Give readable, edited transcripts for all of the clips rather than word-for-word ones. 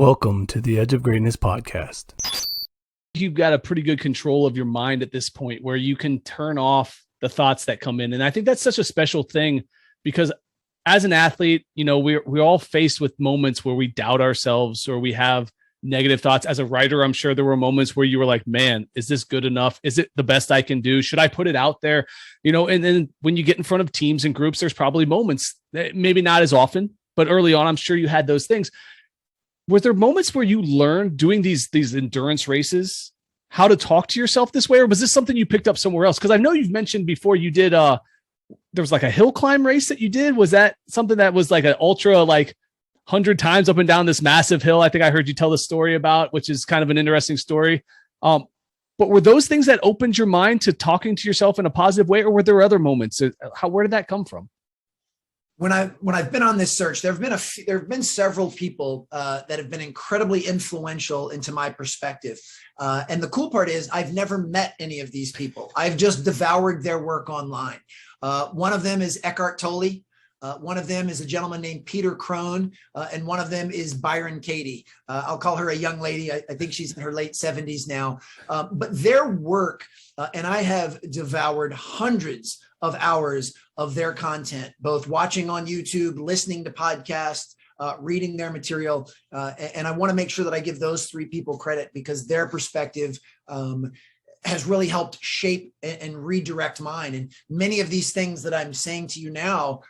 Welcome to the Edge of Greatness podcast. You've got a pretty good control of your mind at this point where you can turn off the thoughts that come in. And I think that's such a special thing because as an athlete, you know, we're all faced with moments where we doubt ourselves or we have negative thoughts. As a writer, I'm sure there were moments where you were like, man, is this good enough? Is it the best I can do? Should I put it out there? You know, and then when you get in front of teams and groups, there's probably moments that maybe not as often, but early on, I'm sure you had those things. Were there moments where you learned doing these endurance races, how to talk to yourself this way? Or was this something you picked up somewhere else? Because I know you've mentioned before you did, there was like a hill climb race that you did. Was that something that was like an ultra, like 100 times up and down this massive hill? I think I heard you tell the story about, which is kind of an interesting story. But were those things that opened your mind to talking to yourself in a positive way? Or were there other moments? Where did that come from? When I've been on this search, there have been several people that have been incredibly influential into my perspective. And the cool part is I've never met any of these people. I've just devoured their work online. One of them is Eckhart Tolle. One of them is a gentleman named Peter Crone, and one of them is Byron Katie. I'll call her a young lady. I think she's in her late 70s now. But their work, and I have devoured hundreds of hours of their content, both watching on YouTube, listening to podcasts, reading their material. And I want to make sure that I give those three people credit because their perspective has really helped shape and redirect mine. And many of these things that I'm saying to you now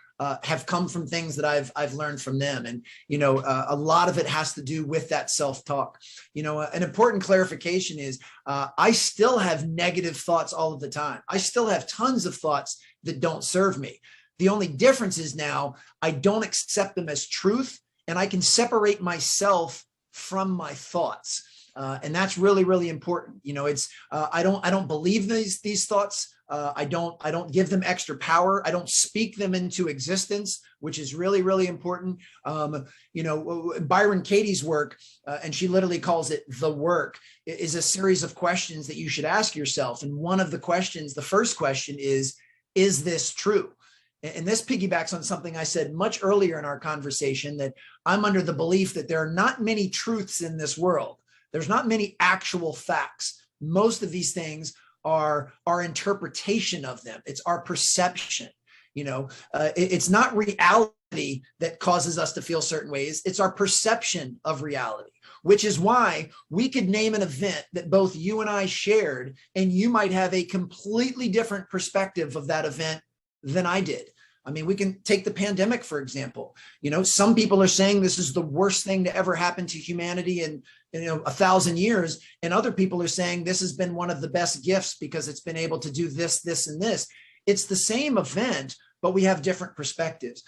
have come from things that I've learned from them. And, you know, a lot of it has to do with that self-talk. You know, an important clarification is I still have negative thoughts all of the time. I still have tons of thoughts that don't serve me. The only difference is now I don't accept them as truth and I can separate myself from my thoughts. And that's really, really important. You know, it's I don't believe these thoughts. I don't give them extra power. I don't speak them into existence, which is really, really important. You know, Byron Katie's work, and she literally calls it the work, is a series of questions that you should ask yourself. And one of the questions, the first question is this true? And this piggybacks on something I said much earlier in our conversation, that I'm under the belief that there are not many truths in this world. There's not many actual facts. Most of these things are our interpretation of them. It's our perception. You know, it's not reality that causes us to feel certain ways. It's our perception of reality, which is why we could name an event that both you and I shared, and you might have a completely different perspective of that event than I did. I mean, we can take the pandemic, for example. You know, some people are saying this is the worst thing to ever happen to humanity in 1,000 years. And other people are saying this has been one of the best gifts because it's been able to do this, this, and this. It's the same event, but we have different perspectives.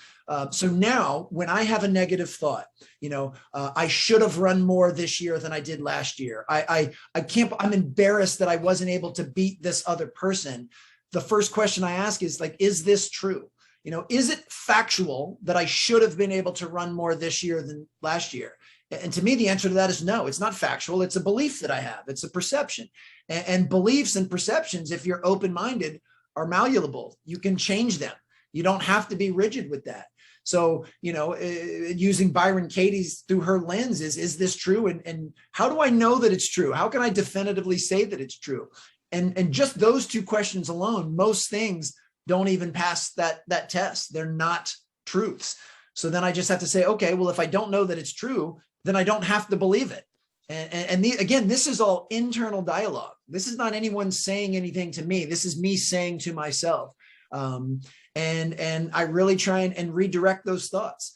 So now when I have a negative thought, you know, I should have run more this year than I did last year. I'm embarrassed that I wasn't able to beat this other person. The first question I ask is like, is this true? You know, is it factual that I should have been able to run more this year than last year? And to me, the answer to that is no, it's not factual. It's a belief that I have. It's a perception. And beliefs and perceptions, if you're open-minded, are malleable. You can change them. You don't have to be rigid with that. So, you know, using Byron Katie's through her lens is this true? And how do I know that it's true? How can I definitively say that it's true? And just those two questions alone, most things don't even pass that test. They're not truths. So then I just have to say, okay, well, if I don't know that it's true, then I don't have to believe it. Again, this is all internal dialogue. This is not anyone saying anything to me. This is me saying to myself. And I really try and redirect those thoughts.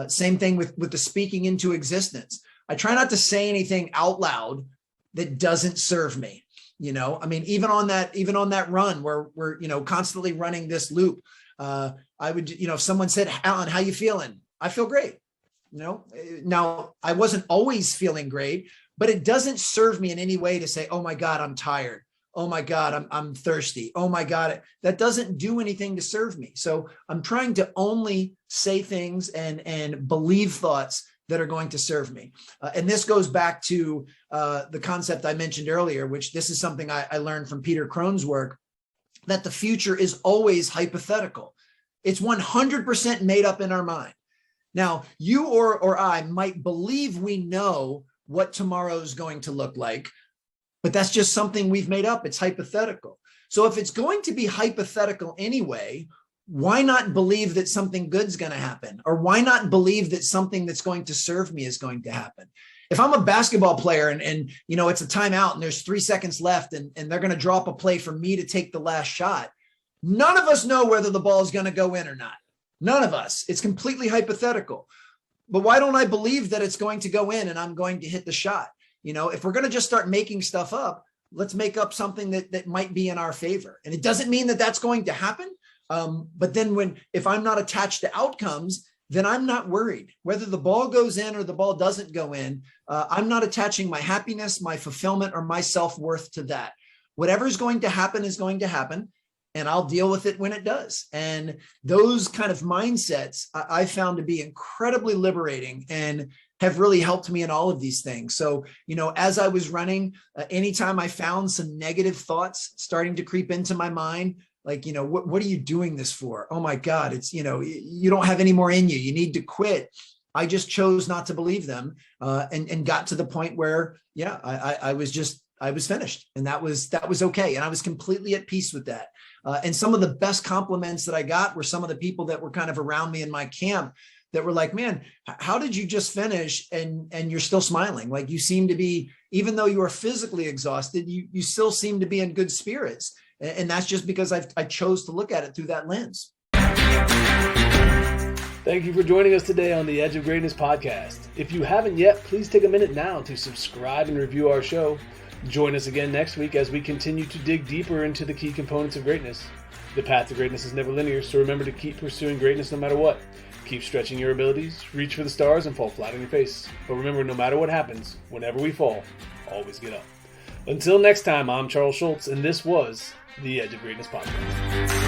Same thing with the speaking into existence. I try not to say anything out loud that doesn't serve me. You know, I mean, even on that run where we're, you know, constantly running this loop, I would, you know, if someone said, Alan, how you feeling? I feel great. You know, now I wasn't always feeling great, but it doesn't serve me in any way to say, oh my God, I'm tired. Oh my God, I'm thirsty. Oh my God, that doesn't do anything to serve me. So I'm trying to only say things and believe thoughts that are going to serve me. And this goes back to the concept I mentioned earlier, which this is something I learned from Peter Crone's work, that the future is always hypothetical. It's 100% made up in our mind. Now, you or I might believe we know what tomorrow is going to look like, but that's just something we've made up. It's hypothetical. So if it's going to be hypothetical anyway, why not believe that something good's going to happen? Or why not believe that something that's going to serve me is going to happen? If I'm a basketball player and you know, it's a timeout and there's 3 seconds left and they're going to drop a play for me to take the last shot, none of us know whether the ball is going to go in or not. None of us. It's completely hypothetical. But why don't I believe that it's going to go in and I'm going to hit the shot? You know, if we're going to just start making stuff up, let's make up something that might be in our favor. And it doesn't mean that that's going to happen. But then if I'm not attached to outcomes, then I'm not worried. Whether the ball goes in or the ball doesn't go in, I'm not attaching my happiness, my fulfillment, or my self-worth to that. Whatever's going to happen is going to happen, and I'll deal with it when it does. And those kind of mindsets I found to be incredibly liberating and have really helped me in all of these things. So, you know, as I was running, anytime I found some negative thoughts starting to creep into my mind, like, you know, what are you doing this for? Oh my God, it's, you know, you don't have any more in you. You need to quit. I just chose not to believe them and got to the point where, yeah, I was finished, and that was okay. And I was completely at peace with that. And some of the best compliments that I got were some of the people that were kind of around me in my camp that were like, man, how did you just finish and you're still smiling? Like, you seem to be, even though you are physically exhausted, you still seem to be in good spirits. And that's just because I chose to look at it through that lens. Thank you for joining us today on the Edge of Greatness podcast. If you haven't yet, please take a minute now to subscribe and review our show. Join us again next week as we continue to dig deeper into the key components of greatness. The path to greatness is never linear, so remember to keep pursuing greatness no matter what. Keep stretching your abilities, reach for the stars, and fall flat on your face. But remember, no matter what happens, whenever we fall, always get up. Until next time, I'm Charles Schultz, and this was the Edge of Greatness podcast.